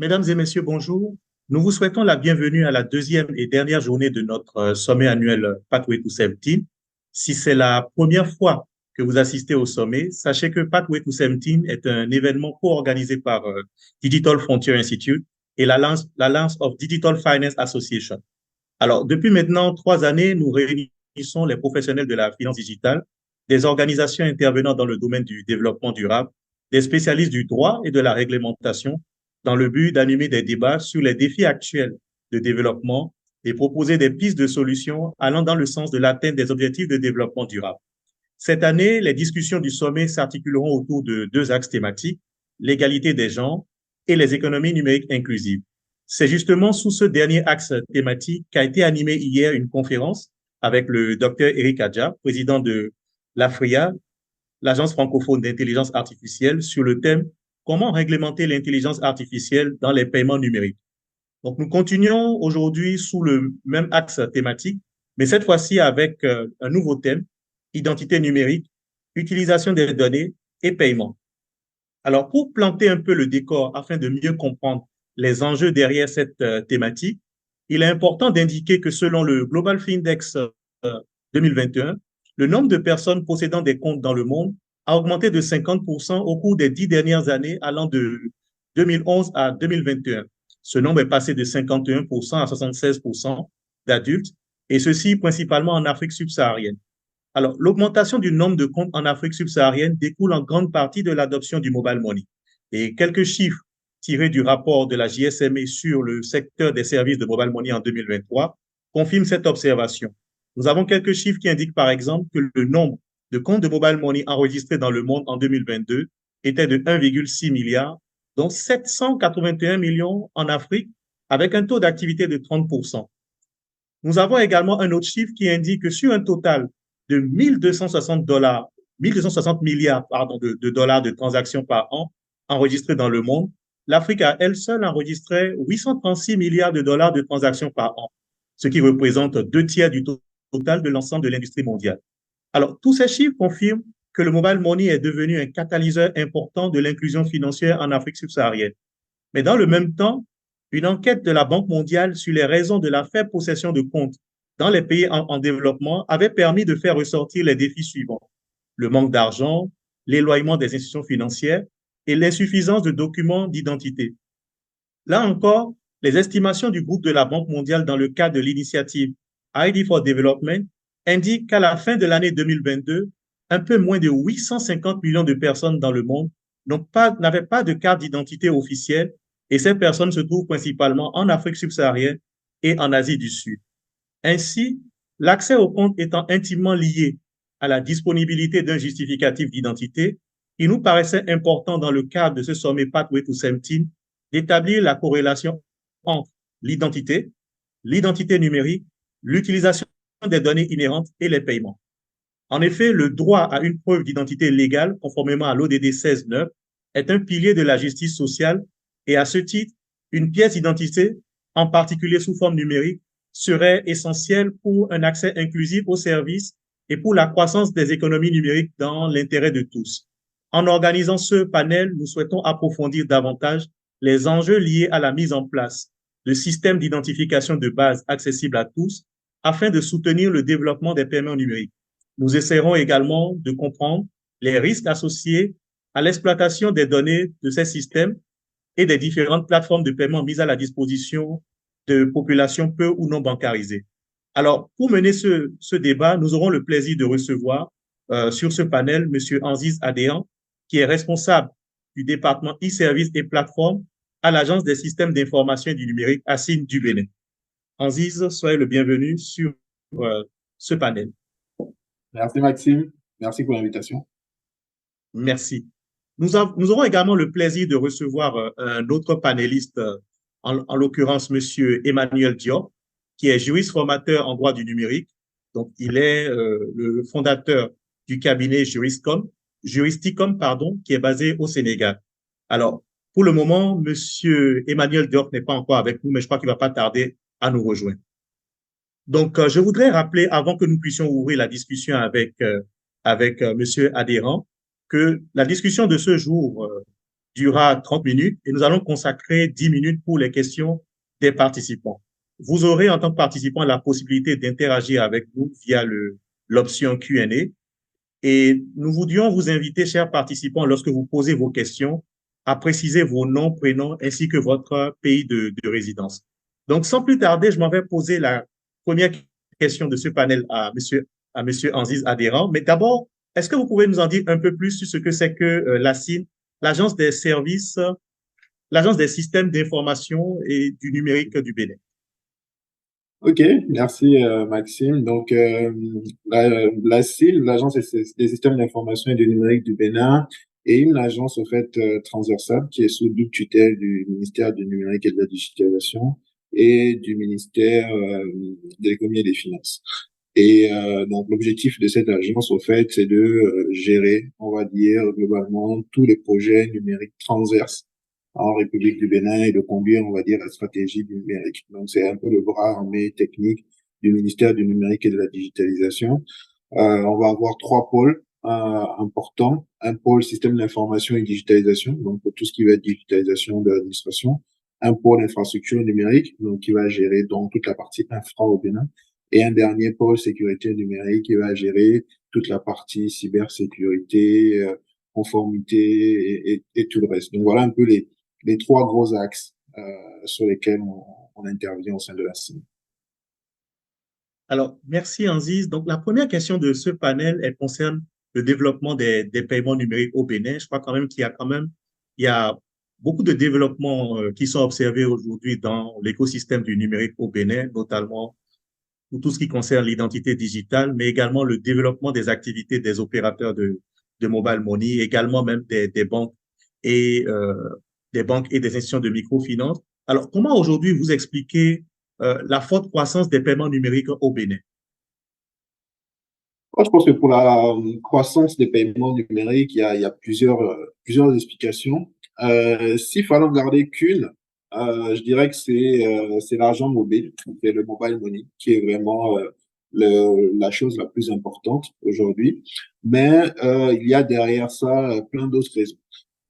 Mesdames et messieurs, bonjour. Nous vous souhaitons la bienvenue à la deuxième et dernière journée de notre sommet annuel Pathway to 17. Si c'est la première fois que vous assistez au sommet, sachez que Pathway to 17 est un événement co-organisé par Digital Frontier Institute et l'Alliance of Digital Finance Association. Alors, depuis maintenant 3 années, nous réunissons les professionnels de la finance digitale, des organisations intervenant dans le domaine du développement durable, des spécialistes du droit et de la réglementation, dans le but d'animer des débats sur les défis actuels de développement et proposer des pistes de solutions allant dans le sens de l'atteinte des objectifs de développement durable. Cette année, les discussions du sommet s'articuleront autour de deux axes thématiques, l'égalité des genres et les économies numériques inclusives. C'est justement sous ce dernier axe thématique qu'a été animée hier une conférence avec le docteur Eric Adja, président de l'AFRIA, l'Agence francophone d'intelligence artificielle, sur le thème comment réglementer l'intelligence artificielle dans les paiements numériques. Donc, nous continuons aujourd'hui sous le même axe thématique, mais cette fois-ci avec un nouveau thème, identité numérique, utilisation des données et paiement. Alors, pour planter un peu le décor afin de mieux comprendre les enjeux derrière cette thématique, il est important d'indiquer que selon le Global Findex 2021, le nombre de personnes possédant des comptes dans le monde a augmenté de 50% au cours des 10 dernières années, allant de 2011 à 2021. Ce nombre est passé de 51% à 76% d'adultes, et ceci principalement en Afrique subsaharienne. Alors, l'augmentation du nombre de comptes en Afrique subsaharienne découle en grande partie de l'adoption du mobile money. Et quelques chiffres tirés du rapport de la JSMA sur le secteur des services de mobile money en 2023 confirment cette observation. Nous avons quelques chiffres qui indiquent par exemple que le nombre de comptes de mobile money enregistrés dans le monde en 2022 était de 1,6 milliard, dont 781 millions en Afrique, avec un taux d'activité de 30%. Nous avons également un autre chiffre qui indique que sur un total de 1260 milliards de dollars de transactions par an enregistrées dans le monde, l'Afrique à elle seule enregistrait 836 milliards de dollars de transactions par an, ce qui représente 2 tiers du total de l'ensemble de l'industrie mondiale. Alors, tous ces chiffres confirment que le mobile money est devenu un catalyseur important de l'inclusion financière en Afrique subsaharienne. Mais dans le même temps, une enquête de la Banque mondiale sur les raisons de la faible possession de comptes dans les pays en développement avait permis de faire ressortir les défis suivants: le manque d'argent, l'éloignement des institutions financières et l'insuffisance de documents d'identité. Là encore, les estimations du groupe de la Banque mondiale dans le cadre de l'initiative ID for Development indiquent qu'à la fin de l'année 2022, un peu moins de 850 millions de personnes dans le monde n'avaient pas de carte d'identité officielle, et ces personnes se trouvent principalement en Afrique subsaharienne et en Asie du Sud. Ainsi, l'accès au compte étant intimement lié à la disponibilité d'un justificatif d'identité, il nous paraissait important dans le cadre de ce sommet Pathway to 17 d'établir la corrélation entre l'identité numérique, l'utilisation des données inhérentes et les paiements. En effet, le droit à une preuve d'identité légale, conformément à l'ODD 16.9, est un pilier de la justice sociale, et à ce titre, une pièce d'identité, en particulier sous forme numérique, serait essentielle pour un accès inclusif aux services et pour la croissance des économies numériques dans l'intérêt de tous. En organisant ce panel, nous souhaitons approfondir davantage les enjeux liés à la mise en place de systèmes d'identification de base accessibles à tous afin de soutenir le développement des paiements numériques. Nous essaierons également de comprendre les risques associés à l'exploitation des données de ces systèmes et des différentes plateformes de paiement mises à la disposition de populations peu ou non bancarisées. Alors, pour mener ce débat, nous aurons le plaisir de recevoir sur ce panel M. Anziz Adéan, qui est responsable du département e-services et plateformes à l'Agence des systèmes d'information et du numérique ASIN du Bénin. Anziz, soyez le bienvenu sur ce panel. Merci Maxime, merci pour l'invitation. Merci. Nous aurons également le plaisir de recevoir un autre panéliste, en l'occurrence M. Emmanuel Diop, qui est juriste formateur en droit du numérique. Donc, il est le fondateur du cabinet Juristicom, qui est basé au Sénégal. Alors, pour le moment, M. Emmanuel Diop n'est pas encore avec nous, mais je crois qu'il ne va pas tarder à nous rejoindre. Donc, je voudrais rappeler, avant que nous puissions ouvrir la discussion avec M. Adhéran, que la discussion de ce jour durera 30 minutes et nous allons consacrer 10 minutes pour les questions des participants. Vous aurez en tant que participant la possibilité d'interagir avec nous via l'option Q&A et nous voudrions vous inviter, chers participants, lorsque vous posez vos questions, à préciser vos noms, prénoms ainsi que votre pays de résidence. Donc, sans plus tarder, je m'en vais poser la première question de ce panel à monsieur Anziz Adhéran. Mais d'abord, est-ce que vous pouvez nous en dire un peu plus sur ce que c'est que l'ASIN, l'Agence des services, l'Agence des systèmes d'information et du numérique du Bénin? Ok, merci Maxime. Donc, l'ASIL, l'Agence des systèmes d'information et du numérique du Bénin, est une agence en fait transversale qui est sous double tutelle du ministère du numérique et de la digitalisation et du ministère de l'économie et des finances. Et donc, l'objectif de cette agence, au fait, c'est de gérer, on va dire, globalement, tous les projets numériques transverses en République du Bénin et de conduire, on va dire, la stratégie du numérique. Donc, c'est un peu le bras armé technique du ministère du numérique et de la digitalisation. On va avoir trois pôles importants. Un pôle système d'information et digitalisation, donc pour tout ce qui va être digitalisation de l'administration. Un pôle infrastructure numérique, donc qui va gérer donc toute la partie infra au Bénin. Et un dernier pôle sécurité numérique qui va gérer toute la partie cybersécurité, conformité et tout le reste. Donc voilà un peu les trois gros axes sur lesquels on intervient au sein de la CIM. Alors, merci Anziz. Donc, la première question de ce panel, elle concerne le développement des paiements numériques au Bénin. Je crois il y a beaucoup de développements qui sont observés aujourd'hui dans l'écosystème du numérique au Bénin, notamment pour tout ce qui concerne l'identité digitale, mais également le développement des activités des opérateurs de mobile money, également même et euh, des banques et des institutions de microfinance. Alors, comment aujourd'hui vous expliquez la forte croissance des paiements numériques au Bénin? Moi, je pense que pour la croissance des paiements numériques, il y a plusieurs explications. S'il fallait en garder qu'une, je dirais que c'est l'argent mobile, c'est le mobile money, qui est vraiment la chose la plus importante aujourd'hui. Mais il y a derrière ça plein d'autres raisons.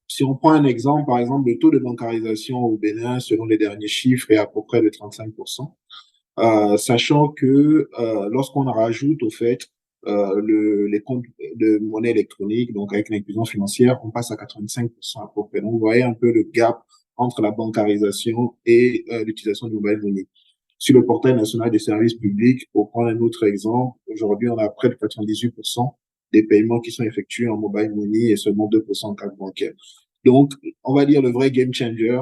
Si on prend un exemple, par exemple, le taux de bancarisation au Bénin, selon les derniers chiffres, est à peu près de 35%. Sachant que lorsqu'on rajoute au fait les comptes de monnaie électronique, donc avec l'inclusion financière, on passe à 85% à peu près. Donc, vous voyez un peu le gap entre la bancarisation et l'utilisation du mobile money. Sur le portail national des services publics, pour prendre un autre exemple, aujourd'hui, on a près de 98% des paiements qui sont effectués en mobile money et seulement 2% en carte bancaire. Donc, on va dire le vrai game changer,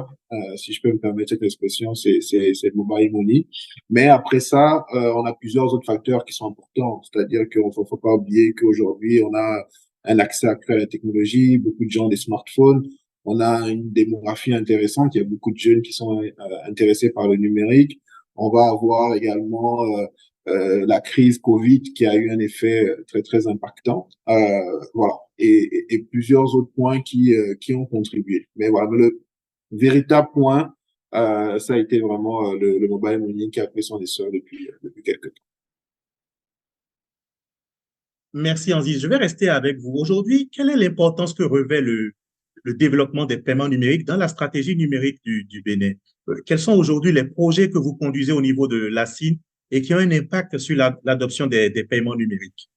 si je peux me permettre cette expression, c'est le mobile money. Mais après ça, on a plusieurs autres facteurs qui sont importants. C'est-à-dire qu'il ne faut pas oublier qu'aujourd'hui, on a un accès accru à la technologie, beaucoup de gens ont des smartphones, on a une démographie intéressante, il y a beaucoup de jeunes qui sont intéressés par le numérique. On va avoir également la crise Covid qui a eu un effet très, très impactant. Voilà. Et plusieurs autres points qui ont contribué. Mais voilà, le véritable point, ça a été vraiment le mobile money qui a pris son essor depuis quelques temps. Merci Anziz. Je vais rester avec vous. Aujourd'hui, quelle est l'importance que revêt le développement des paiements numériques dans la stratégie numérique du Bénin? Quels sont aujourd'hui les projets que vous conduisez au niveau de la CIN et qui ont un impact sur l'adoption des paiements numériques?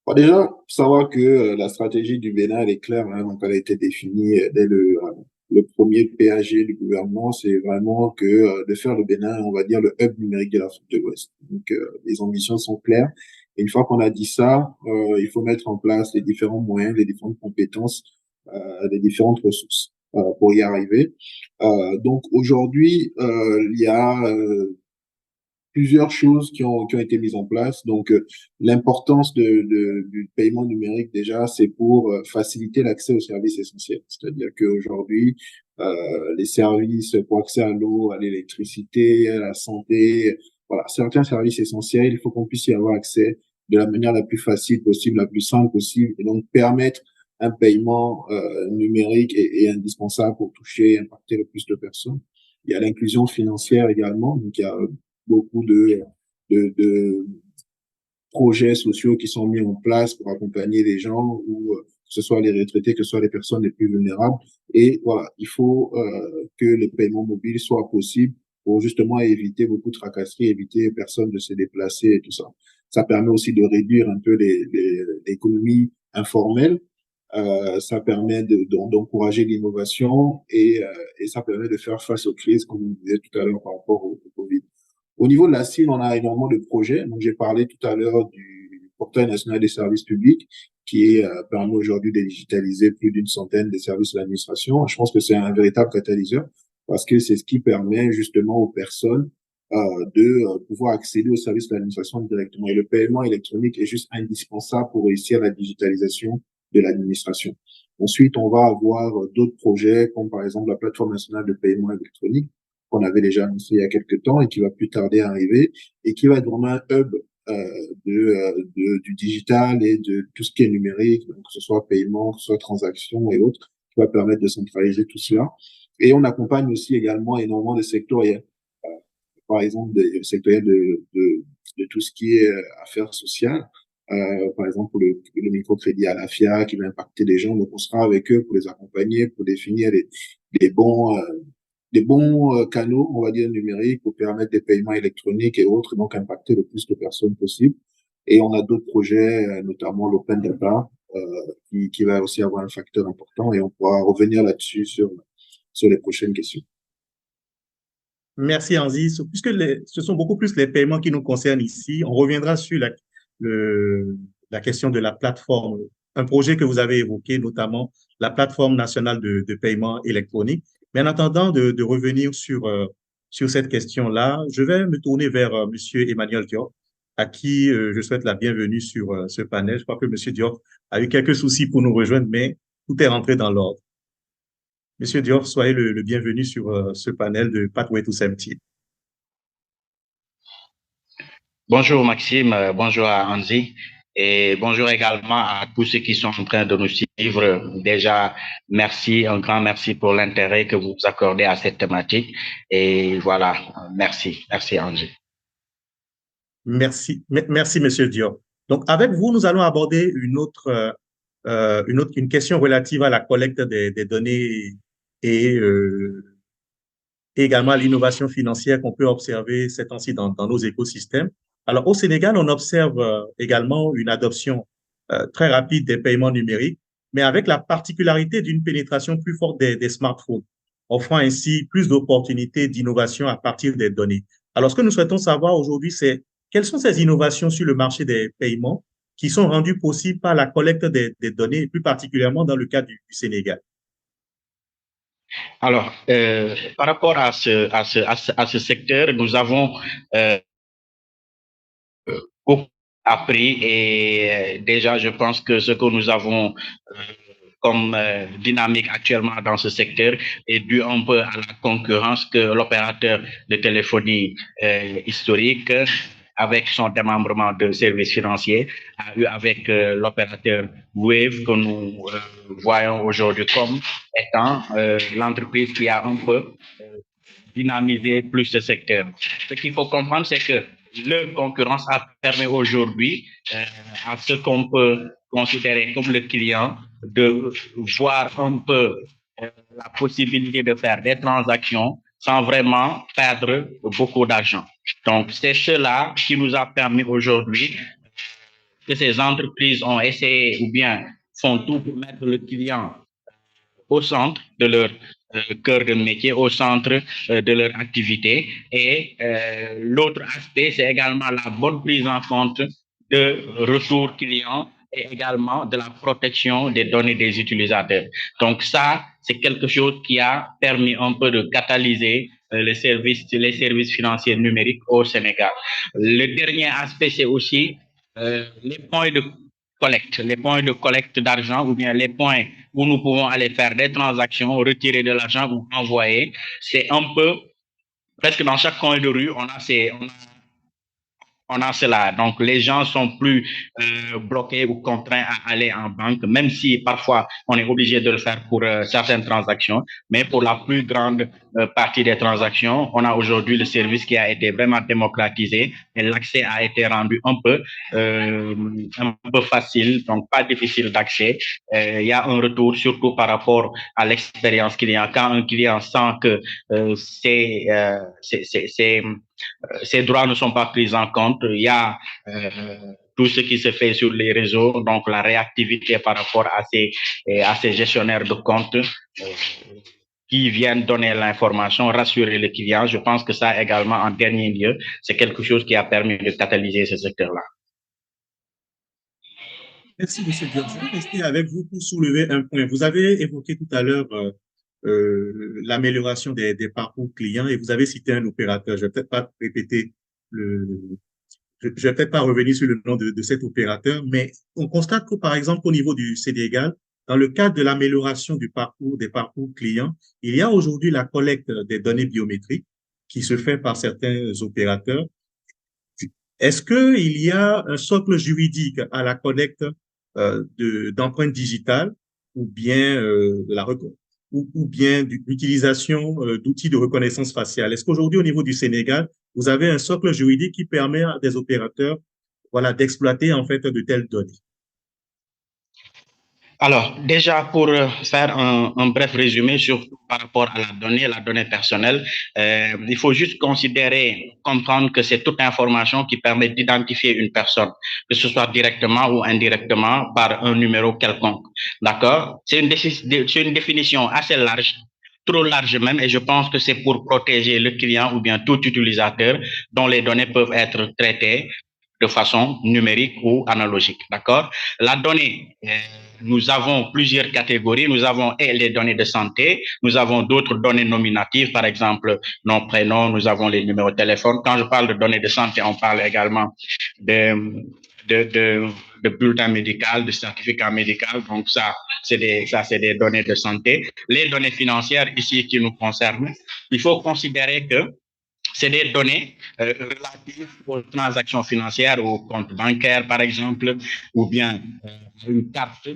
Bon, déjà, faut savoir que la stratégie du Bénin, elle est claire, hein, donc elle a été définie dès le premier PAG du gouvernement, c'est vraiment que de faire le Bénin, on va dire, le hub numérique de l'Afrique de l'Ouest. Donc, les ambitions sont claires. Et une fois qu'on a dit ça, il faut mettre en place les différents moyens, les différentes compétences, les différentes ressources pour y arriver. Donc, aujourd'hui, il y a plusieurs choses qui ont été mises en place. Donc, l'importance du paiement numérique, déjà, c'est pour faciliter l'accès aux services essentiels. C'est-à-dire qu'aujourd'hui, les services pour accès à l'eau, à l'électricité, à la santé, voilà, certains services essentiels, il faut qu'on puisse y avoir accès de la manière la plus facile possible, la plus simple possible, et donc permettre un paiement numérique est indispensable pour toucher et impacter le plus de personnes. Il y a l'inclusion financière également, donc il y a beaucoup de projets sociaux qui sont mis en place pour accompagner les gens ou ce soit les retraités, que ce soit les personnes les plus vulnérables. Et voilà, il faut que les paiements mobiles soient possibles pour justement éviter beaucoup de tracasseries, éviter aux personnes de se déplacer et tout ça. Ça permet aussi de réduire un peu l'économie informelle. Ça permet d'encourager l'innovation et ça permet de faire face aux crises, comme on disait tout à l'heure par rapport au Covid. Au niveau de la CIL, on a énormément de projets. Donc, j'ai parlé tout à l'heure du portail national des services publics qui permet aujourd'hui de digitaliser plus d'une centaine de services de l'administration. Je pense que c'est un véritable catalyseur parce que c'est ce qui permet justement aux personnes de pouvoir accéder aux services de l'administration directement. Et le paiement électronique est juste indispensable pour réussir la digitalisation de l'administration. Ensuite, on va avoir d'autres projets, comme par exemple la plateforme nationale de paiement électronique, qu'on avait déjà annoncé il y a quelques temps et qui va plus tarder à arriver, et qui va être vraiment un hub du digital et de tout ce qui est numérique, donc que ce soit paiement, que ce soit transactions et autres, qui va permettre de centraliser tout cela. Et on accompagne aussi également énormément de sectoriels. Par exemple, des sectoriels de tout ce qui est affaires sociales. Par exemple, pour le microcrédit à la FIA qui va impacter les gens. Donc, on sera avec eux pour les accompagner, pour définir les bons canaux, on va dire, numériques pour permettre des paiements électroniques et autres, donc impacter le plus de personnes possible. Et on a d'autres projets, notamment l'Open Data, qui va aussi avoir un facteur important et on pourra revenir là-dessus sur les prochaines questions. Merci, Anzi. Puisque ce sont beaucoup plus les paiements qui nous concernent ici, on reviendra sur la question de la plateforme, un projet que vous avez évoqué, notamment la plateforme nationale de paiement électronique. Mais en attendant de revenir sur cette question-là, je vais me tourner vers Monsieur Emmanuel Diop, à qui je souhaite la bienvenue sur ce panel. Je crois que Monsieur Diop a eu quelques soucis pour nous rejoindre, mais tout est rentré dans l'ordre. Monsieur Diop, soyez le bienvenu sur ce panel de Pathway to Safety. Bonjour Maxime, bonjour à Anzi et bonjour également à tous ceux qui sont en train de nous suivre. Déjà, merci, un grand merci pour l'intérêt que vous accordez à cette thématique. Et voilà, merci Anzi. Merci, Monsieur Diop. Donc, avec vous, nous allons aborder une question relative à la collecte des données et également à l'innovation financière qu'on peut observer ces temps-ci dans nos écosystèmes. Alors, au Sénégal, on observe également une adoption très rapide des paiements numériques, mais avec la particularité d'une pénétration plus forte des smartphones, offrant ainsi plus d'opportunités d'innovation à partir des données. Alors, ce que nous souhaitons savoir aujourd'hui, c'est quelles sont ces innovations sur le marché des paiements qui sont rendues possibles par la collecte des données, et plus particulièrement dans le cas du Sénégal. Alors, par rapport à ce secteur, nous avons beaucoup appris et déjà, je pense que ce que nous avons comme dynamique actuellement dans ce secteur est dû un peu à la concurrence que l'opérateur de téléphonie historique, avec son démembrement de services financiers, a eu avec l'opérateur Wave que nous voyons aujourd'hui comme étant l'entreprise qui a un peu dynamisé plus ce secteur. Ce qu'il faut comprendre, c'est que leur concurrence a permis aujourd'hui à ce qu'on peut considérer comme le client de voir un peu la possibilité de faire des transactions sans vraiment perdre beaucoup d'argent. Donc, c'est cela qui nous a permis aujourd'hui que ces entreprises ont essayé ou bien font tout pour mettre le client au centre de leur cœur de métier, au centre de leur activité. Et l'autre aspect, c'est également la bonne prise en compte de retour client et également de la protection des données des utilisateurs. Donc ça, c'est quelque chose qui a permis un peu de catalyser les services financiers numériques au Sénégal. Le dernier aspect, c'est aussi les points de collecte d'argent ou bien les points où nous pouvons aller faire des transactions, retirer de l'argent ou envoyer. C'est un peu, presque dans chaque coin de rue, on on a cela. Donc, les gens sont plus bloqués ou contraints à aller en banque, même si parfois on est obligé de le faire pour certaines transactions. Mais pour la plus grande partie des transactions, on a aujourd'hui le service qui a été vraiment démocratisé et l'accès a été rendu un peu facile, donc pas difficile d'accès. Il y a un retour surtout par rapport à l'expérience client. Quand un client sent que ces droits ne sont pas pris en compte, il y a tout ce qui se fait sur les réseaux, donc la réactivité par rapport à ces gestionnaires de comptes qui viennent donner l'information, rassurer le client. Je pense que ça également, en dernier lieu, c'est quelque chose qui a permis de catalyser ce secteur-là. Merci, M. Diop. Je vais rester avec vous pour soulever un point. Vous avez évoqué tout à l'heure l'amélioration des parcours clients et vous avez cité un opérateur. Je ne vais peut-être pas répéter je vais peut-être pas revenir sur le nom de cet opérateur, mais on constate que, par exemple, au niveau du Sénégal, dans le cadre de l'amélioration des parcours clients, il y a aujourd'hui la collecte des données biométriques qui se fait par certains opérateurs. Est-ce qu'il y a un socle juridique à la collecte d'empreintes digitales ou bien ou bien l'utilisation d'outils de reconnaissance faciale? Est-ce qu'aujourd'hui, au niveau du Sénégal, vous avez un socle juridique qui permet à des opérateurs, voilà, d'exploiter en fait de telles données? Alors, déjà, pour faire un bref résumé par rapport à la donnée personnelle, il faut juste comprendre que c'est toute information qui permet d'identifier une personne, que ce soit directement ou indirectement par un numéro quelconque. D'accord? C'est une définition assez large, trop large même, et je pense que c'est pour protéger le client ou bien tout utilisateur dont les données peuvent être traitées de façon numérique ou analogique. D'accord? La donnée, nous avons plusieurs catégories. Nous avons les données de santé, nous avons d'autres données nominatives, par exemple nos prénoms, nous avons les numéros de téléphone. Quand je parle de données de santé, on parle également de bulletin médical, de certificat médical. Donc ça, c'est des données de santé. Les données financières ici qui nous concernent, il faut considérer que c'est des données relatives aux transactions financières, aux comptes bancaires, par exemple, ou bien une carte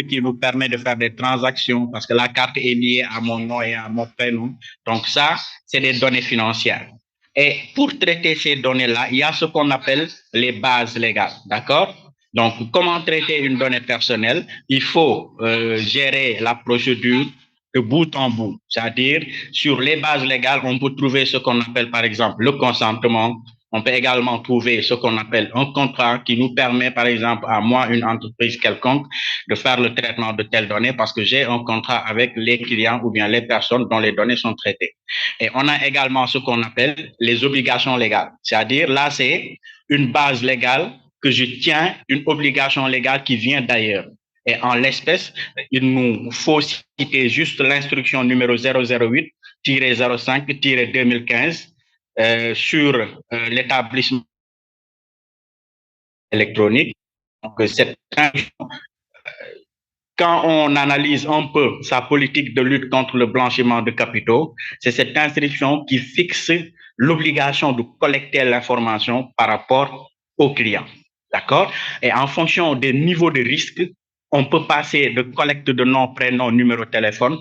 qui nous permet de faire des transactions parce que la carte est liée à mon nom et à mon prénom. Donc ça, c'est des données financières. Et pour traiter ces données-là, il y a ce qu'on appelle les bases légales, d'accord? Donc, comment traiter une donnée personnelle? Il faut gérer la procédure de bout en bout. C'est-à-dire, sur les bases légales, on peut trouver ce qu'on appelle, par exemple, le consentement. On peut également trouver ce qu'on appelle un contrat qui nous permet, par exemple, à moi, une entreprise quelconque, de faire le traitement de telles données parce que j'ai un contrat avec les clients ou bien les personnes dont les données sont traitées. Et on a également ce qu'on appelle les obligations légales. C'est-à-dire, là, c'est une base légale que je tiens, une obligation légale qui vient d'ailleurs. Et en l'espèce, il nous faut citer juste l'instruction numéro 008-05-2015 sur l'établissement électronique. Donc, quand on analyse un peu sa politique de lutte contre le blanchiment de capitaux, c'est cette instruction qui fixe l'obligation de collecter l'information par rapport aux clients. D'accord? Et en fonction des niveaux de risque, on peut passer de collecte de nom, prénom, numéro de téléphone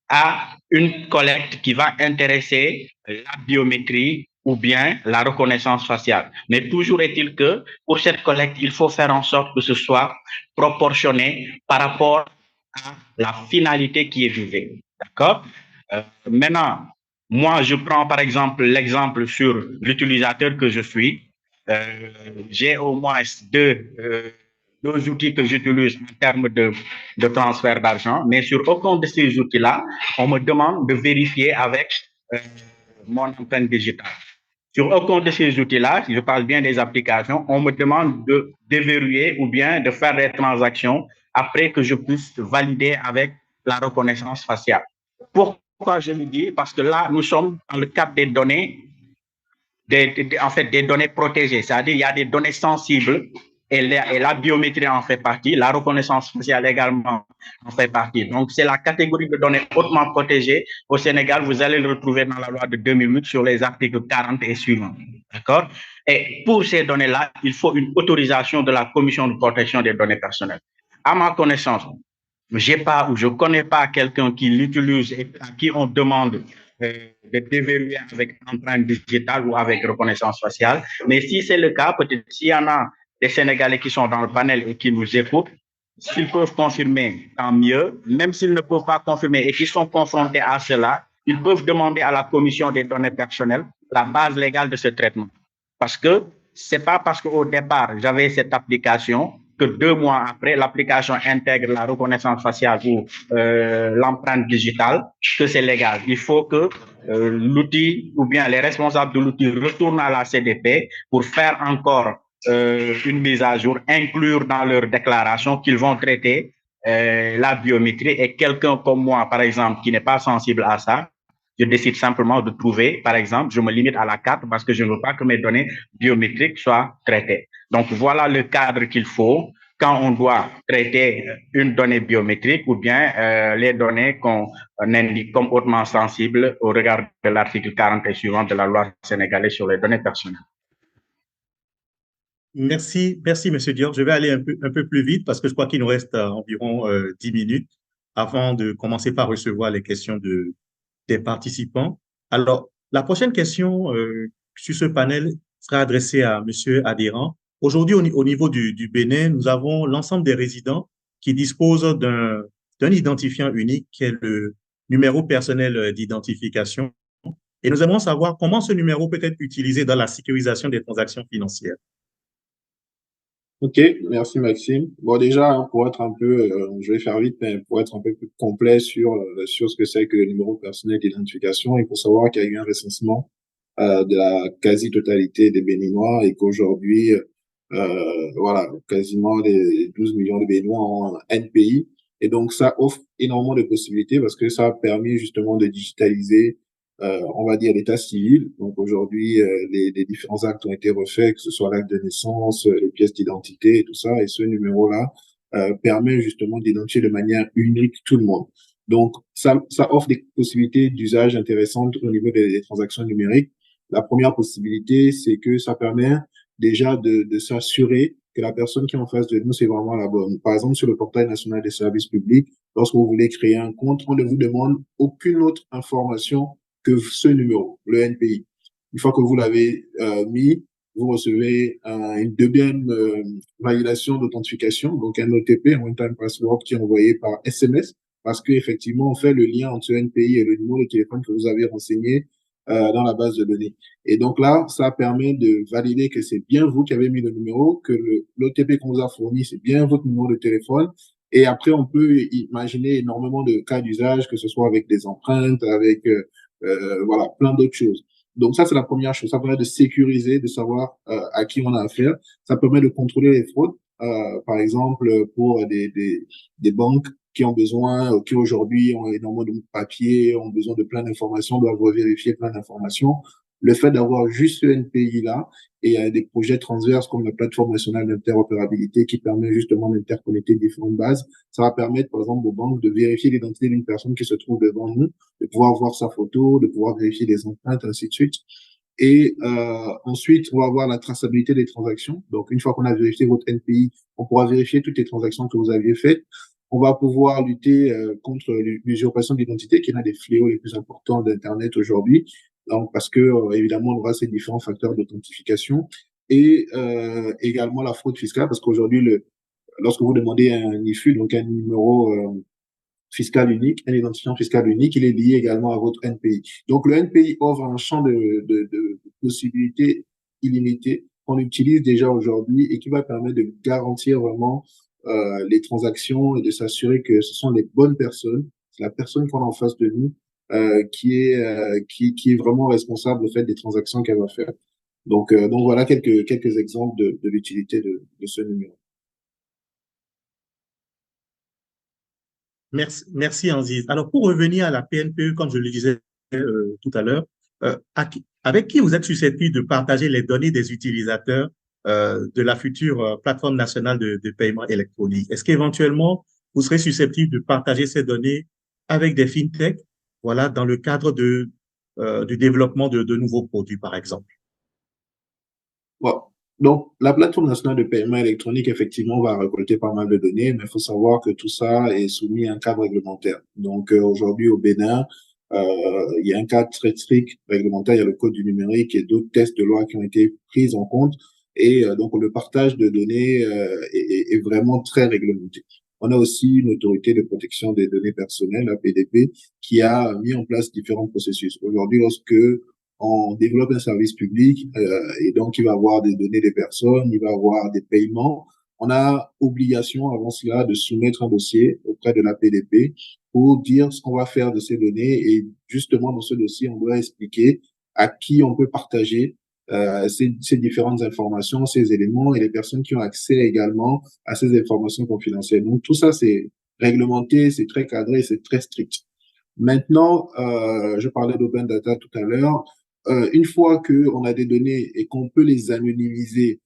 à une collecte qui va intéresser la biométrie ou bien la reconnaissance faciale. Mais toujours est-il que pour cette collecte, il faut faire en sorte que ce soit proportionné par rapport à la finalité qui est visée. D'accord? Maintenant, moi, je prends par exemple l'exemple sur l'utilisateur que je suis. J'ai au moins deux outils que j'utilise en termes de transfert d'argent, mais sur aucun de ces outils-là, on me demande de vérifier avec mon empreinte digitale. Sur aucun de ces outils-là, si je parle bien des applications, on me demande de déverrouiller ou bien de faire des transactions après que je puisse valider avec la reconnaissance faciale. Pourquoi je le dis? Parce que là, nous sommes dans le cadre des données, en fait, des données protégées, c'est-à-dire il y a des données sensibles et la biométrie en fait partie, la reconnaissance faciale également en fait partie. Donc, c'est la catégorie de données hautement protégées. Au Sénégal, vous allez le retrouver dans la loi de 2008 sur les articles 40 et suivants. D'accord? Et pour ces données-là, il faut une autorisation de la Commission de protection des données personnelles. À ma connaissance, j'ai pas ou je connais pas quelqu'un qui l'utilise et à qui on demande de déverrouiller avec empreinte digitale ou avec reconnaissance faciale. Mais si c'est le cas, peut-être s'il y en a des Sénégalais qui sont dans le panel et qui nous écoutent, s'ils peuvent confirmer, tant mieux. Même s'ils ne peuvent pas confirmer et qu'ils sont confrontés à cela, ils peuvent demander à la Commission des données personnelles la base légale de ce traitement. Parce que c'est pas parce qu'au départ, j'avais cette application que 2 mois après, l'application intègre la reconnaissance faciale ou l'empreinte digitale, que c'est légal. Il faut que l'outil ou bien les responsables de l'outil retournent à la CDP pour faire encore une mise à jour, inclure dans leur déclaration qu'ils vont traiter la biométrie et quelqu'un comme moi, par exemple, qui n'est pas sensible à ça, je décide simplement de trouver, par exemple, je me limite à la carte parce que je ne veux pas que mes données biométriques soient traitées. Donc, voilà le cadre qu'il faut quand on doit traiter une donnée biométrique ou bien les données qu'on indique comme hautement sensibles au regard de l'article 40 et suivant de la loi sénégalaise sur les données personnelles. Merci, Monsieur Dior. Je vais aller un peu plus vite parce que je crois qu'il nous reste environ 10 minutes avant de commencer par recevoir les questions des participants. Alors, la prochaine question sur ce panel sera adressée à Monsieur Adhéran. Aujourd'hui, au niveau du Bénin, nous avons l'ensemble des résidents qui disposent d'un identifiant unique qui est le numéro personnel d'identification. Et nous aimerions savoir comment ce numéro peut être utilisé dans la sécurisation des transactions financières. Ok, merci Maxime. Bon, déjà, hein, pour être un peu, je vais faire vite, mais pour être un peu plus complet sur ce que c'est que le numéro personnel d'identification, il faut savoir qu'il y a eu un recensement de la quasi-totalité des Béninois et qu'aujourd'hui, voilà, quasiment les 12 millions de Béninois ont un NPI. Et donc, ça offre énormément de possibilités parce que ça a permis justement de digitaliser on va dire l'état civil. Donc aujourd'hui, les différents actes ont été refaits, que ce soit l'acte de naissance, les pièces d'identité et tout ça. Et ce numéro-là permet justement d'identifier de manière unique tout le monde. Donc ça offre des possibilités d'usage intéressantes au niveau des transactions numériques. La première possibilité, c'est que ça permet déjà de s'assurer que la personne qui est en face de nous, c'est vraiment la bonne. Par exemple, sur le portail national des services publics, lorsque vous voulez créer un compte, on ne vous demande aucune autre information que ce numéro, le NPI. Une fois que vous l'avez mis, vous recevez une deuxième validation d'authentification, donc un OTP, un One Time Password, qui est envoyé par SMS, parce qu'effectivement, on fait le lien entre ce NPI et le numéro de téléphone que vous avez renseigné dans la base de données. Et donc là, ça permet de valider que c'est bien vous qui avez mis le numéro, que l'OTP qu'on vous a fourni, c'est bien votre numéro de téléphone. Et après, on peut imaginer énormément de cas d'usage, que ce soit avec des empreintes, avec voilà, plein d'autres choses. Donc ça, c'est la première chose. Ça permet de sécuriser, de savoir à qui on a affaire. Ça permet de contrôler les fraudes. Par exemple, pour des banques qui ont besoin, qui aujourd'hui ont énormément de papiers, ont besoin de plein d'informations, doivent vérifier plein d'informations. Le fait d'avoir juste ce NPI-là et des projets transverses comme la plateforme nationale d'interopérabilité qui permet justement d'interconnecter différentes bases, ça va permettre, par exemple, aux banques de vérifier l'identité d'une personne qui se trouve devant nous, de pouvoir voir sa photo, de pouvoir vérifier les empreintes, ainsi de suite. Et ensuite, on va avoir la traçabilité des transactions. Donc, une fois qu'on a vérifié votre NPI, on pourra vérifier toutes les transactions que vous aviez faites. On va pouvoir lutter contre l'usurpation d'identité, qui est l'un des fléaux les plus importants d'Internet aujourd'hui. Donc, parce que évidemment, on aura ces différents facteurs d'authentification et également la fraude fiscale, parce qu'aujourd'hui, lorsque vous demandez un IFU, donc un numéro fiscal unique, un identifiant fiscal unique, il est lié également à votre NPI. Donc, le NPI offre un champ de possibilités illimitées qu'on utilise déjà aujourd'hui et qui va permettre de garantir vraiment les transactions et de s'assurer que ce sont les bonnes personnes, c'est la personne qu'on a en face de nous qui est vraiment responsable au fait des transactions qu'elle va faire. Donc voilà quelques exemples de l'utilité de ce numéro. Merci Anziz. Alors, pour revenir à la PNPE, comme je le disais tout à l'heure, avec qui vous êtes susceptible de partager les données des utilisateurs de la future plateforme nationale de paiement électronique. Est-ce qu'éventuellement, vous serez susceptible de partager ces données avec des fintechs, voilà, dans le cadre du développement de nouveaux produits, par exemple? Bon. Donc, la plateforme nationale de paiement électronique, effectivement, va récolter pas mal de données, mais il faut savoir que tout ça est soumis à un cadre réglementaire. Donc, aujourd'hui, au Bénin, il y a un cadre très strict réglementaire, il y a le code du numérique et d'autres textes de loi qui ont été pris en compte. Et donc, le partage de données est vraiment très réglementé. On a aussi une autorité de protection des données personnelles, la PDP, qui a mis en place différents processus. Aujourd'hui, lorsque on développe un service public et donc il va avoir des données des personnes, il va avoir des paiements. On a obligation avant cela de soumettre un dossier auprès de la PDP pour dire ce qu'on va faire de ces données et justement dans ce dossier, on doit expliquer à qui on peut partager ces différentes informations, ces éléments et les personnes qui ont accès également à ces informations confidentielles. Donc tout ça, c'est réglementé, c'est très cadré, c'est très strict. Maintenant, je parlais d'open data tout à l'heure. Une fois qu'on a des données et qu'on peut les anonymiser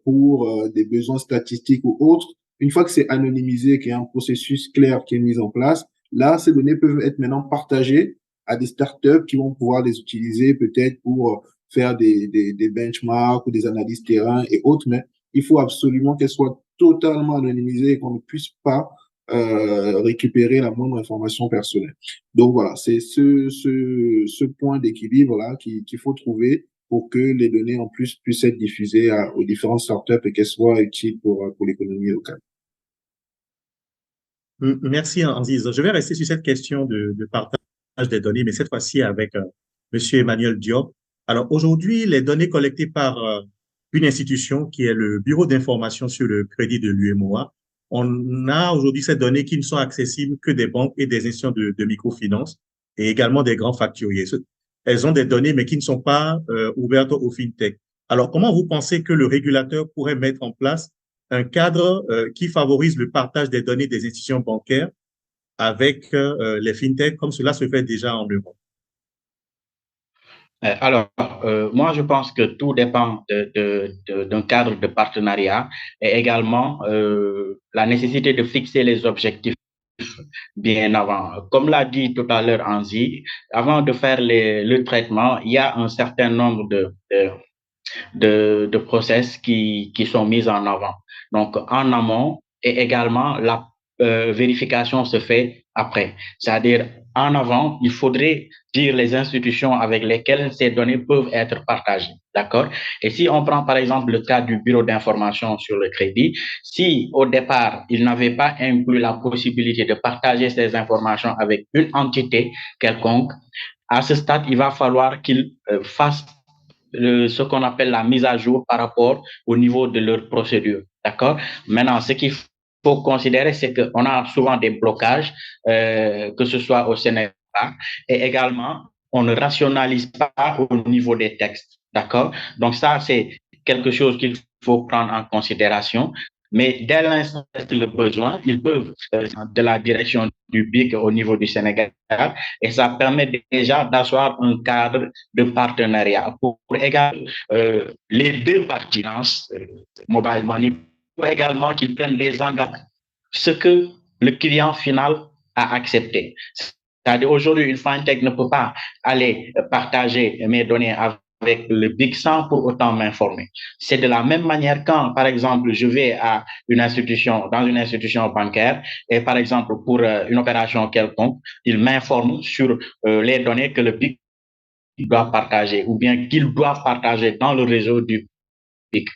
pour des besoins statistiques ou autres, une fois que c'est anonymisé, qu'il y a un processus clair qui est mis en place, là, ces données peuvent être maintenant partagées à des startups qui vont pouvoir les utiliser peut-être pour faire des benchmarks ou des analyses terrain et autres, mais il faut absolument qu'elles soient totalement anonymisées et qu'on ne puisse pas récupérer la moindre information personnelle. Donc voilà, c'est ce point d'équilibre-là qu'il faut trouver pour que les données en plus puissent être diffusées aux différentes startups et qu'elles soient utiles pour l'économie locale. Merci, Anziz. Je vais rester sur cette question de partage des données, mais cette fois-ci avec Monsieur Emmanuel Diop. Alors aujourd'hui, les données collectées par une institution qui est le Bureau d'information sur le crédit de l'UEMOA, on a aujourd'hui ces données qui ne sont accessibles que des banques et des institutions de microfinance et également des grands facturiers. Elles ont des données, mais qui ne sont pas ouvertes aux fintech. Alors, comment vous pensez que le régulateur pourrait mettre en place un cadre qui favorise le partage des données des institutions bancaires avec les fintechs, comme cela se fait déjà en Europe? Alors, moi, je pense que tout dépend d'un cadre de partenariat et également la nécessité de fixer les objectifs bien avant. Comme l'a dit tout à l'heure Anzi, avant de faire le traitement, il y a un certain nombre de process qui sont mis en avant. Donc, en amont et également la vérification se fait après. C'est-à-dire, en avant, il faudrait dire les institutions avec lesquelles ces données peuvent être partagées. D'accord? Et si on prend par exemple le cas du bureau d'information sur le crédit, si au départ, il n'avait pas inclus la possibilité de partager ces informations avec une entité quelconque, à ce stade, il va falloir qu'il fasse ce qu'on appelle la mise à jour par rapport au niveau de leur procédure. D'accord? Maintenant, ce qu'il faut considérer, c'est qu'on a souvent des blocages, que ce soit au Sénégal, et également, on ne rationalise pas au niveau des textes. D'accord? Donc, ça, c'est quelque chose qu'il faut prendre en considération. Mais dès l'instant que le besoin, ils peuvent, de la direction du BIC au niveau du Sénégal, et ça permet déjà d'asseoir un cadre de partenariat pour également les deux parties, Mobile Money, pour également qu'ils prennent les engagements, ce que le client final a accepté. C'est-à-dire aujourd'hui, une fintech ne peut pas aller partager mes données avec le Big sans pour autant m'informer. C'est de la même manière quand, par exemple, je vais à dans une institution bancaire et, par exemple, pour une opération quelconque, il m'informe sur les données que le Big doit partager ou bien qu'il doit partager dans le réseau du Big.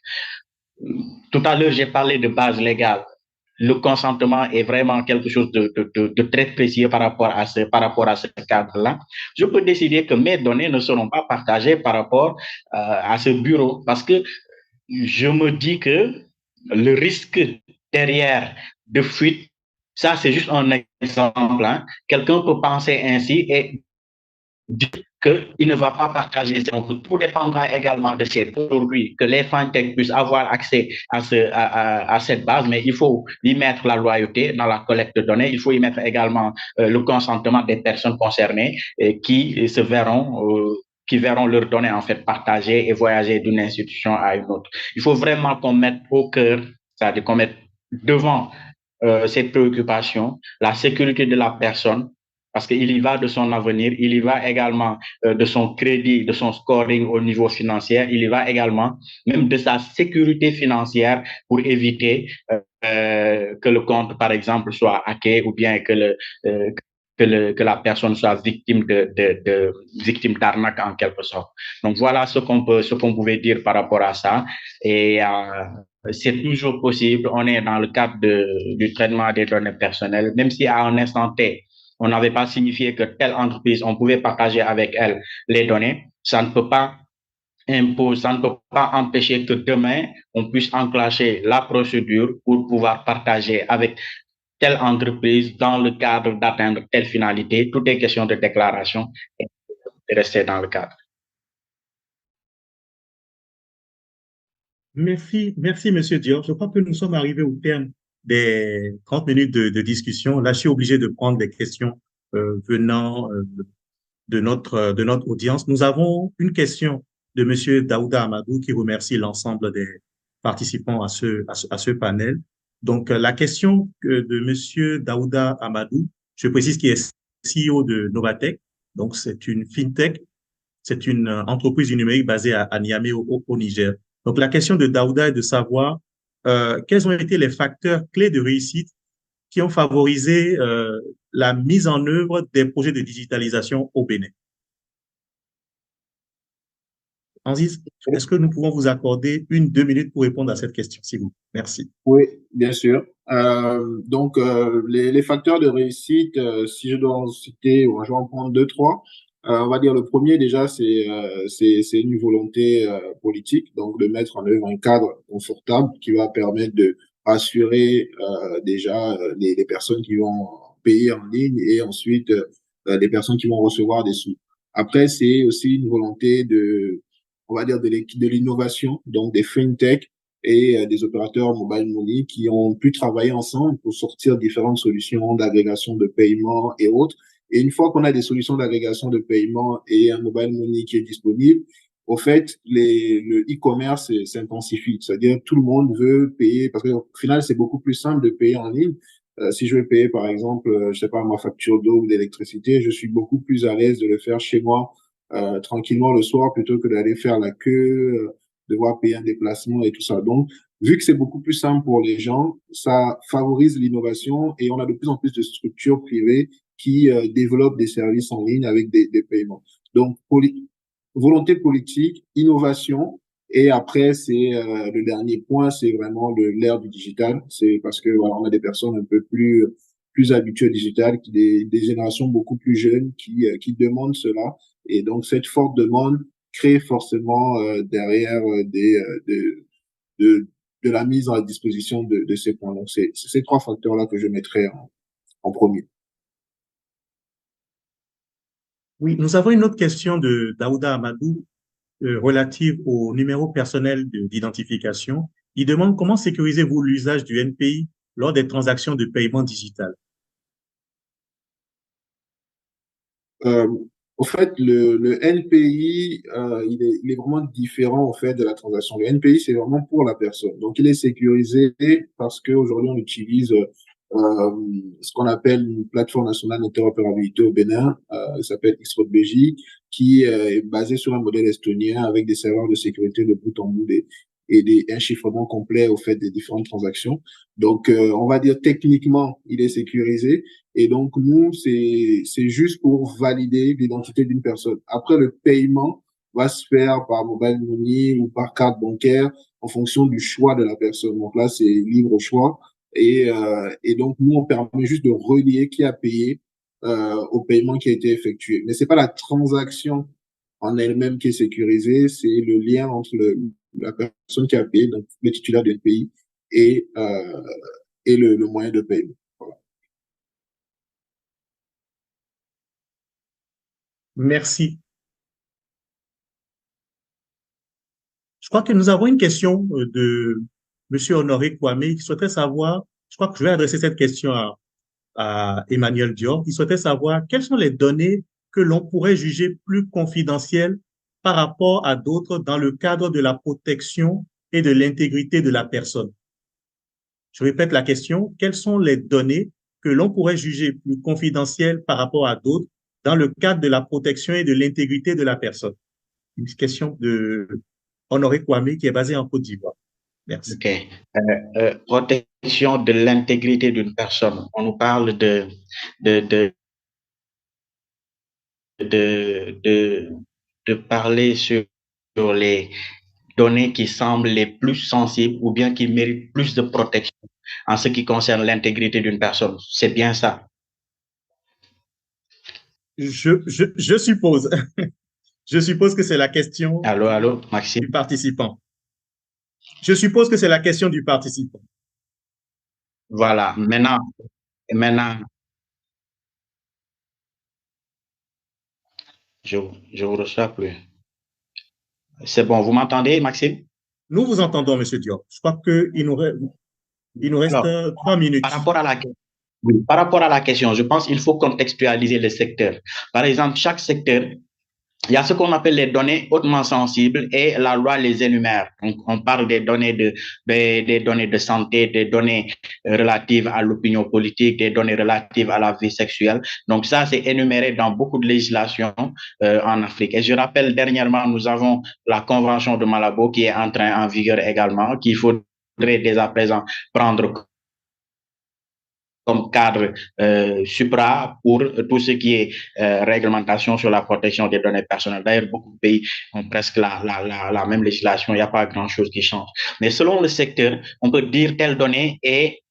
Tout à l'heure, j'ai parlé de base légale. Le consentement est vraiment quelque chose de très précieux par rapport à ce cadre-là. Je peux décider que mes données ne seront pas partagées par rapport à ce bureau parce que je me dis que le risque derrière de fuite, ça c'est juste un exemple. Quelqu'un peut penser ainsi et dire qu'il ne va pas partager. Donc, tout dépendra également de ces aujourd'hui que les fintechs puissent avoir accès à cette base, mais il faut y mettre la loyauté dans la collecte de données. Il faut y mettre également le consentement des personnes concernées qui se verront qui verront leurs données en fait partagées et voyager d'une institution à une autre. Il faut vraiment qu'on mette au cœur, c'est-à-dire qu'on mette devant ces préoccupations, la sécurité de la personne, parce qu'il y va de son avenir, il y va également de son crédit, de son scoring au niveau financier, il y va également même de sa sécurité financière pour éviter que le compte, par exemple, soit hacké ou bien que la personne soit victime victime d'arnaque en quelque sorte. Donc voilà ce qu'on pouvait dire par rapport à ça. Et c'est toujours possible. On est dans le cadre du traitement des données personnelles, même si à un instant T, on n'avait pas signifié que telle entreprise, on pouvait partager avec elle les données. Ça ne peut pas ça ne peut pas empêcher que demain, on puisse enclencher la procédure pour pouvoir partager avec telle entreprise dans le cadre d'atteindre telle finalité. Tout est question de déclaration et de rester dans le cadre. Merci, merci, Monsieur Diop. Je crois que nous sommes arrivés au terme des 30 minutes de discussion. Là, je suis obligé de prendre des questions venant de notre audience. Nous avons une question de Monsieur Daouda Amadou qui remercie l'ensemble des participants à ce panel. Donc, la question de Monsieur Daouda Amadou, je précise qu'il est CEO de Novatech. Donc, c'est une fintech, c'est une entreprise du numérique basée à Niamey au Niger. Donc, la question de Daouda est de savoir quels ont été les facteurs clés de réussite qui ont favorisé la mise en œuvre des projets de digitalisation au Bénin. Anziz, est-ce que nous pouvons vous accorder 1-2 minutes pour répondre à cette question, s'il vous plaît? Merci. Oui, bien sûr. Donc, les facteurs de réussite, si je dois en citer, ou je vais en prendre 2, 3. On va dire le premier déjà, c'est une volonté politique, donc de mettre en œuvre un cadre confortable qui va permettre de rassurer déjà les personnes qui vont payer en ligne et ensuite les personnes qui vont recevoir des sous. Après, c'est aussi une volonté on va dire de l'innovation, donc des fintech et des opérateurs mobile money qui ont pu travailler ensemble pour sortir différentes solutions d'agrégation de paiement et autres. Et une fois qu'on a des solutions d'agrégation de paiement et un mobile money qui est disponible, au fait, le e-commerce s'intensifie. C'est-à-dire tout le monde veut payer parce qu'au final, c'est beaucoup plus simple de payer en ligne. Si je veux payer, par exemple, je sais pas, ma facture d'eau ou d'électricité, je suis beaucoup plus à l'aise de le faire chez moi tranquillement le soir plutôt que d'aller faire la queue, devoir payer un déplacement et tout ça. Donc, vu que c'est beaucoup plus simple pour les gens, ça favorise l'innovation et on a de plus en plus de structures privées qui développent des services en ligne avec des paiements. Donc, volonté politique, innovation, et après, c'est le dernier point, c'est vraiment l'ère du digital. C'est parce que voilà, on a des personnes un peu plus habituées au digital, des générations beaucoup plus jeunes qui demandent cela. Et donc, cette forte demande crée forcément derrière de la mise à disposition de ces points. Donc, c'est ces 3 facteurs-là que je mettrais en premier. Oui, nous avons une autre question de Daouda Amadou relative au numéro personnel d'identification. Il demande comment sécurisez-vous l'usage du NPI lors des transactions de paiement digital? Au fait, le NPI, il est vraiment différent au fait de la transaction. Le NPI, c'est vraiment pour la personne. Donc, il est sécurisé parce qu'aujourd'hui, on utilise ce qu'on appelle une plateforme nationale d'interopérabilité au Bénin, elle s'appelle XRODBJ, qui est basée sur un modèle estonien avec des serveurs de sécurité de bout en bout et un chiffrement complet au fait des différentes transactions. Donc, on va dire techniquement, il est sécurisé. Et donc, nous, c'est juste pour valider l'identité d'une personne. Après, le paiement va se faire par mobile money ou par carte bancaire en fonction du choix de la personne. Donc là, c'est libre choix. Et donc, nous, on permet juste de relier qui a payé au paiement qui a été effectué. Mais c'est pas la transaction en elle-même qui est sécurisée, c'est le lien entre la personne qui a payé, donc le titulaire du pays, et le moyen de paiement. Voilà. Merci. Je crois que nous avons une question de Monsieur Honoré Kwame qui souhaiterait savoir, je crois que je vais adresser cette question à Emmanuel Dior, qui souhaitait savoir quelles sont les données que l'on pourrait juger plus confidentielles par rapport à d'autres dans le cadre de la protection et de l'intégrité de la personne. Je répète la question, quelles sont les données que l'on pourrait juger plus confidentielles par rapport à d'autres dans le cadre de la protection et de l'intégrité de la personne? Une question de Honoré Kwame qui est basé en Côte d'Ivoire. Merci. OK. Protection de l'intégrité d'une personne. On nous parle de, de, de parler sur les données qui semblent les plus sensibles ou bien qui méritent plus de protection en ce qui concerne l'intégrité d'une personne. C'est bien ça. Je suppose. Je suppose que c'est la question Allô, Maxime? du participant. Je suppose que c'est la question du participant. Voilà. Maintenant, je vous reçois plus. C'est bon, vous m'entendez, Maxime? Nous vous entendons, Monsieur Diop. Je crois qu'il nous reste Alors, 3 minutes. par rapport à la question, je pense qu'il faut contextualiser les secteurs. Par exemple, chaque secteur, il y a ce qu'on appelle les données hautement sensibles et la loi les énumère. Donc, on parle des données des données de santé, des données relatives à l'opinion politique, des données relatives à la vie sexuelle. Donc, ça, c'est énuméré dans beaucoup de législations en Afrique. Et je rappelle, dernièrement, nous avons la Convention de Malabo qui est en vigueur également, qu'il faudrait dès à présent prendre comme cadre supra pour tout ce qui est réglementation sur la protection des données personnelles. D'ailleurs, beaucoup de pays ont presque la même législation, il n'y a pas grand-chose qui change. Mais selon le secteur, on peut dire telle donnée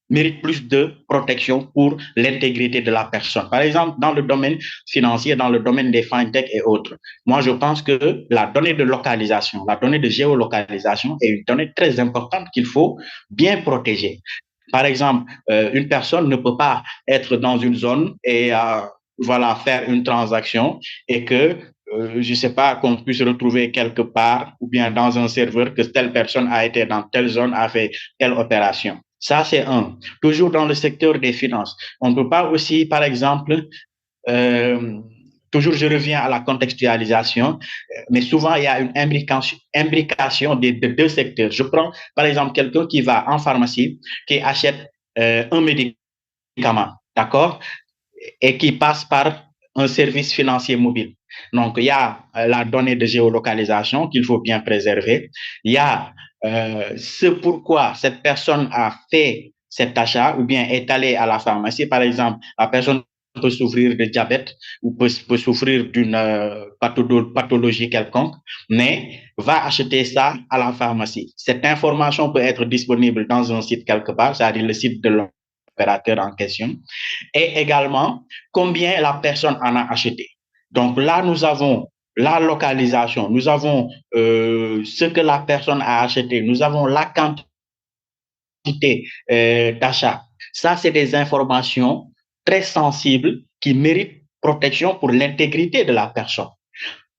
mérite plus de protection pour l'intégrité de la personne. Par exemple, dans le domaine financier, dans le domaine des fintech et autres, moi, je pense que la donnée de localisation, la donnée de géolocalisation est une donnée très importante qu'il faut bien protéger. Par exemple, une personne ne peut pas être dans une zone et voilà, faire une transaction et que, je ne sais pas, qu'on puisse retrouver quelque part ou bien dans un serveur que telle personne a été dans telle zone, a fait telle opération. Ça, c'est un. Toujours dans le secteur des finances. On ne peut pas aussi, par exemple, toujours je reviens à la contextualisation, mais souvent il y a une imbrication de deux secteurs. Je prends par exemple quelqu'un qui va en pharmacie, qui achète un médicament, d'accord, et qui passe par un service financier mobile. Donc il y a la donnée de géolocalisation qu'il faut bien préserver. Il y a ce pourquoi cette personne a fait cet achat ou bien est allée à la pharmacie. Par exemple, la personne peut souffrir de diabète ou peut souffrir d'une pathologie quelconque, mais va acheter ça à la pharmacie. Cette information peut être disponible dans un site quelque part, c'est-à-dire le site de l'opérateur en question, et également combien la personne en a acheté. Donc là, nous avons la localisation, nous avons ce que la personne a acheté, nous avons la quantité d'achat. Ça, c'est des informations très sensibles qui méritent protection pour l'intégrité de la personne.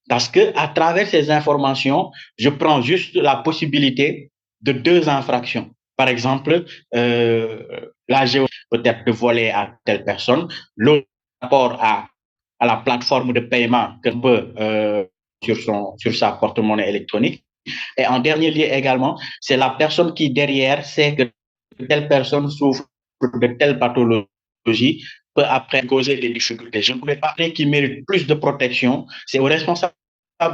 Parce que à travers ces informations, je prends juste la possibilité de deux infractions. Par exemple, la géo peut-être de voler à telle personne, l'autre rapport à la plateforme de paiement qu'on peut sur sa porte-monnaie électronique. Et en dernier lieu également, c'est la personne qui derrière sait que telle personne souffre de telle pathologie peut après causer des difficultés. Je ne voulais pas dire qu'il mérite plus de protection. C'est au responsable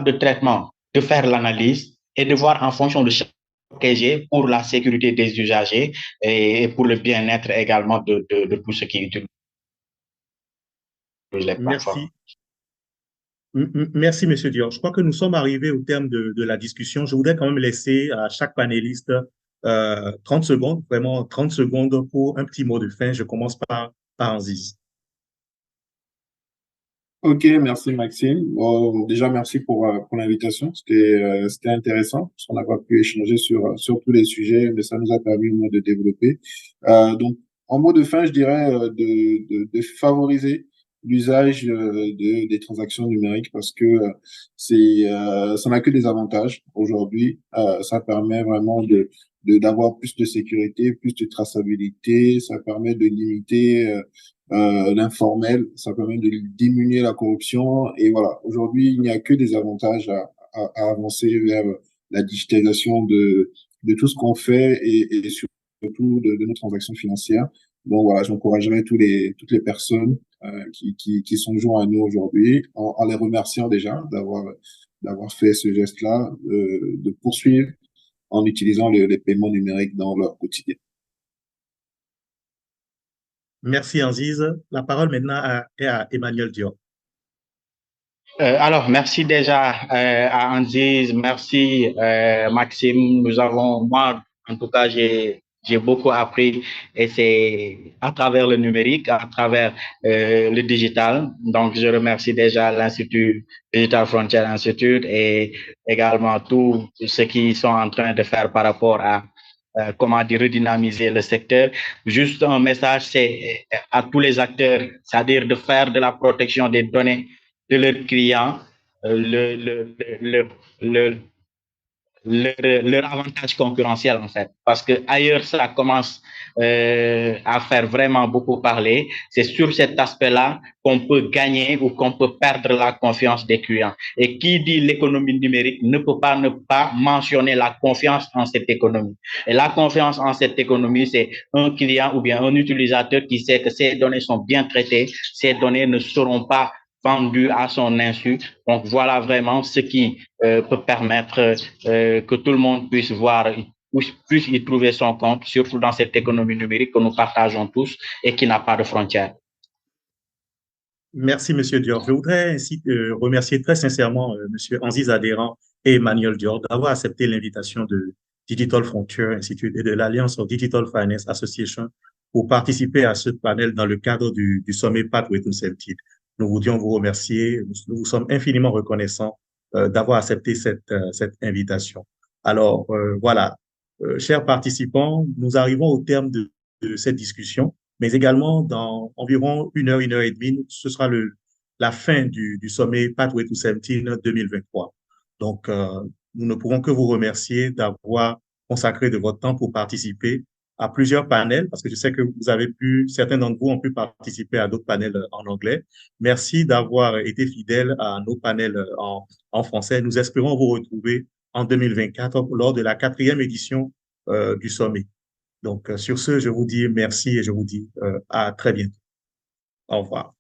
de traitement de faire l'analyse et de voir en fonction de chaque protéger pour la sécurité des usagers et pour le bien-être également de tous ceux qui utilisent les plateformes. Merci, Monsieur Dior. Je crois que nous sommes arrivés au terme de la discussion. Je voudrais quand même laisser à chaque panéliste 30 secondes, vraiment 30 secondes pour un petit mot de fin. Je commence par Anziz. Ok, merci Maxime. Bon, déjà, merci pour l'invitation. C'était intéressant parce qu'on n'a pas pu échanger sur tous les sujets, mais ça nous a permis au moins de développer. Donc, en mot de fin, je dirais de favoriser l'usage des transactions numériques parce que ça n'a que des avantages aujourd'hui. Ça permet vraiment d'avoir plus de sécurité, plus de traçabilité. Ça permet de limiter l'informel, ça permet de diminuer la corruption et voilà. Aujourd'hui, il n'y a que des avantages à avancer vers la digitalisation de tout ce qu'on fait et surtout de nos transactions financières. Donc voilà, j'encouragerai toutes les personnes qui sont joints à nous aujourd'hui en les remerciant déjà d'avoir fait ce geste-là, de poursuivre en utilisant les paiements numériques dans leur quotidien. Merci, Aziz. La parole maintenant est à Emmanuel Dior. Alors, merci déjà à Anziz, merci Maxime. Moi, en tout cas, j'ai beaucoup appris et c'est à travers le numérique, à travers le digital. Donc, je remercie déjà l'Institut Digital Frontier Institute et également tous ceux qui sont en train de faire par rapport à comment dire, redynamiser le secteur. Juste un message, c'est à tous les acteurs, c'est-à-dire de faire de la protection des données de leurs clients le, leur avantage concurrentiel en fait. Parce que ailleurs, ça commence à faire vraiment beaucoup parler. C'est sur cet aspect-là qu'on peut gagner ou qu'on peut perdre la confiance des clients. Et qui dit l'économie numérique ne peut pas ne pas mentionner la confiance en cette économie. Et la confiance en cette économie, c'est un client ou bien un utilisateur qui sait que ses données sont bien traitées, ses données ne seront pas vendu à son insu. Donc voilà vraiment ce qui peut permettre que tout le monde puisse voir, puisse y trouver son compte, surtout dans cette économie numérique que nous partageons tous et qui n'a pas de frontières. Merci, Monsieur Dior. Je voudrais ainsi remercier très sincèrement Monsieur Anziz Adéran et Emmanuel Dior d'avoir accepté l'invitation de Digital Frontier Institute et de l'Alliance of Digital Finance Association pour participer à ce panel dans le cadre du sommet Pathway to Safety. Nous voulions vous remercier. Nous vous sommes infiniment reconnaissants d'avoir accepté cette invitation. Alors, voilà, chers participants, nous arrivons au terme de cette discussion, mais également dans environ une heure et demie, ce sera la fin du sommet Pathway to Safety 2023. Donc, nous ne pourrons que vous remercier d'avoir consacré de votre temps pour participer à plusieurs panels, parce que je sais que certains d'entre vous ont pu participer à d'autres panels en anglais. Merci d'avoir été fidèles à nos panels en français. Nous espérons vous retrouver en 2024 lors de la 4e édition du sommet. Donc, sur ce, je vous dis merci et je vous dis à très bientôt. Au revoir.